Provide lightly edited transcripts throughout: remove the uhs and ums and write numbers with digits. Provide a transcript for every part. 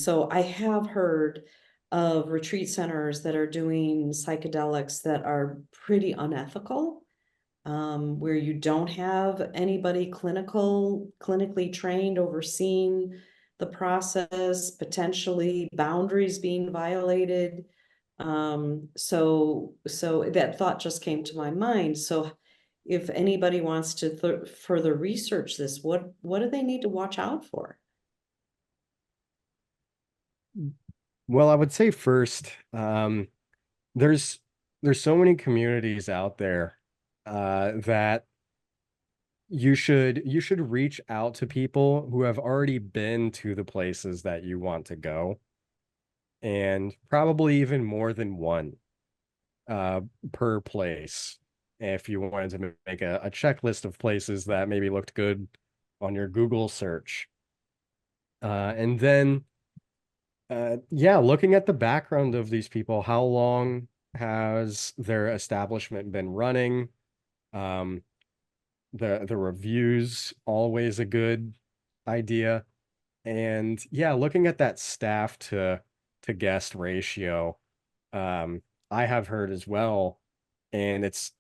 So I have heard of retreat centers that are doing psychedelics that are pretty unethical, where you don't have anybody clinically trained overseeing the process, potentially boundaries being violated. So that thought just came to my mind. So if anybody wants to further research this, what do they need to watch out for? Well, I would say first, there's there's so many communities out there that you should reach out to people who have already been to the places that you want to go, and probably even more than one uh, per place. If you wanted to make a checklist of places that maybe looked good on your Google search, and then yeah, looking at the background of these people, how long has their establishment been running? Um, the reviews, always a good idea. And yeah, looking at that staff to guest ratio, um, I have heard as well, and it's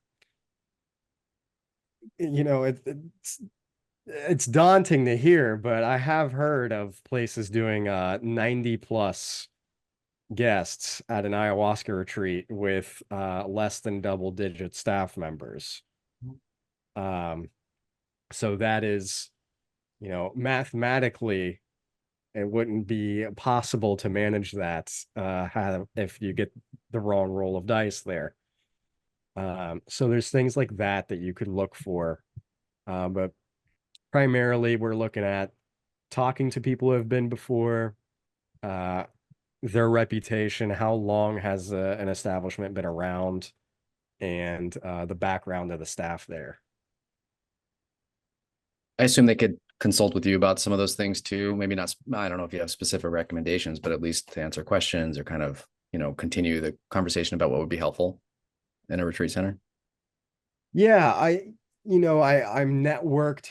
daunting to hear, but I have heard of places doing 90 plus guests at an ayahuasca retreat with less than double digit staff members. Um, so that is, mathematically, it wouldn't be possible to manage that if you get the wrong roll of dice there. So there's things like that that you could look for. But primarily, we're looking at talking to people who have been before, uh, their reputation, how long has an establishment been around, and the background of the staff there. I assume they could consult with you about some of those things too. Maybe not, I don't know if you have specific recommendations, but at least to answer questions or kind of, continue the conversation about what would be helpful in a retreat center. Yeah, I'm networked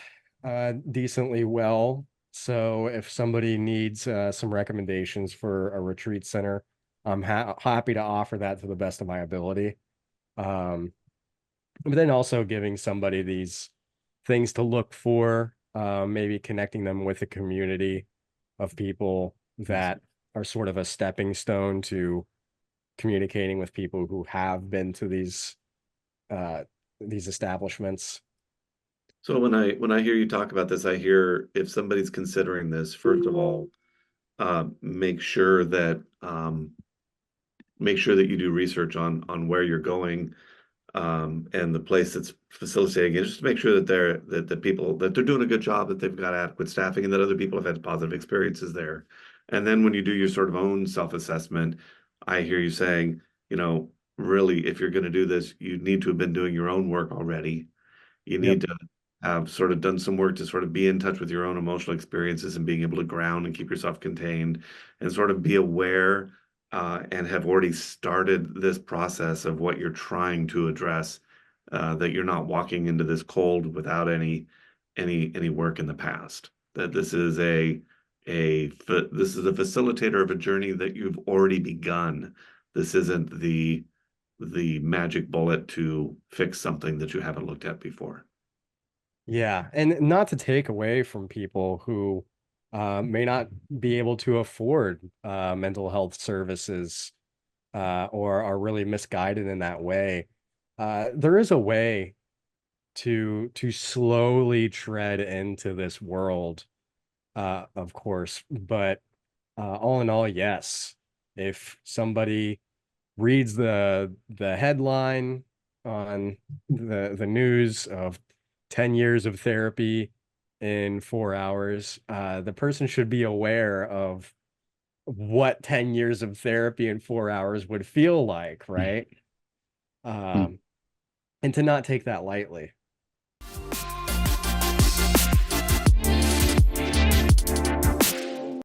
decently well. So if somebody needs some recommendations for a retreat center, I'm happy to offer that to the best of my ability. Um, but then also giving somebody these things to look for, maybe connecting them with a community of people that are sort of a stepping stone to communicating with people who have been to uh, these establishments. So when I hear you talk about this, I hear if somebody's considering this, first of all, make sure that you do research on where you're going, and the place that's facilitating it, just to make sure that the people that they're doing a good job, that they've got adequate staffing, and that other people have had positive experiences there. And then when you do your sort of own self-assessment, I hear you saying, really, if you're going to do this, you need to have been doing your own work already. You Yep. need to have sort of done some work to sort of be in touch with your own emotional experiences and being able to ground and keep yourself contained and sort of be aware, and have already started this process of what you're trying to address, that you're not walking into this cold without any work in the past. That this is a facilitator of a journey that you've already begun. This isn't the magic bullet to fix something that you haven't looked at before. Yeah, and not to take away from people who may not be able to afford mental health services or are really misguided in that way. There is a way to slowly tread into this world, of course, but all in all, yes. If somebody reads the headline on the news of 10 years of therapy in 4 hours, the person should be aware of what 10 years of therapy in 4 hours would feel like, right? Hmm. Um, and to not take that lightly.